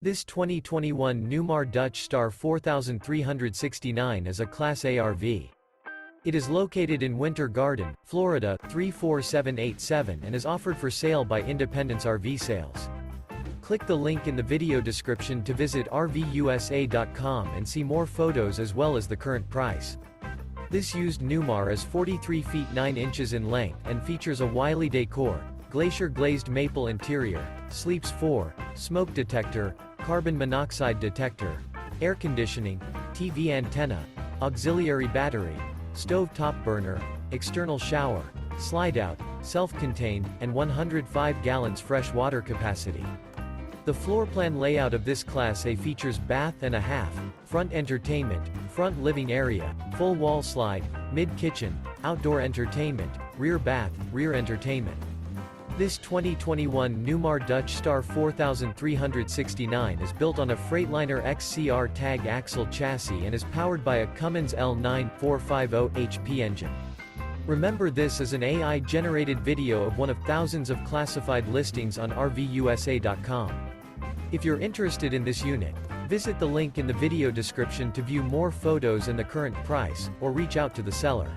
This 2021 Newmar Dutch Star 4369 is a Class A RV. It is located in Winter Garden, Florida, 34787 and is offered for sale by Independence RV Sales. Click the link in the video description to visit RVUSA.com and see more photos as well as the current price. This used Newmar is 43 feet 9 inches in length and features a Wylie Decor, Glacier Glazed Maple interior, sleeps 4, smoke detector, carbon monoxide detector, air conditioning, TV antenna, auxiliary battery, stove top burner, external shower, slide-out, self-contained, and 105 gallons fresh water capacity. The floor plan layout of this Class A features bath and a half, front entertainment, front living area, full wall slide, mid-kitchen, outdoor entertainment, rear bath, rear entertainment. This 2021 Newmar Dutch Star 4369 is built on a Freightliner XCR Tag Axle chassis and is powered by a Cummins L9 450 HP engine. Remember, this is an AI-generated video of one of thousands of classified listings on RVUSA.com. If you're interested in this unit, visit the link in the video description to view more photos and the current price, or reach out to the seller.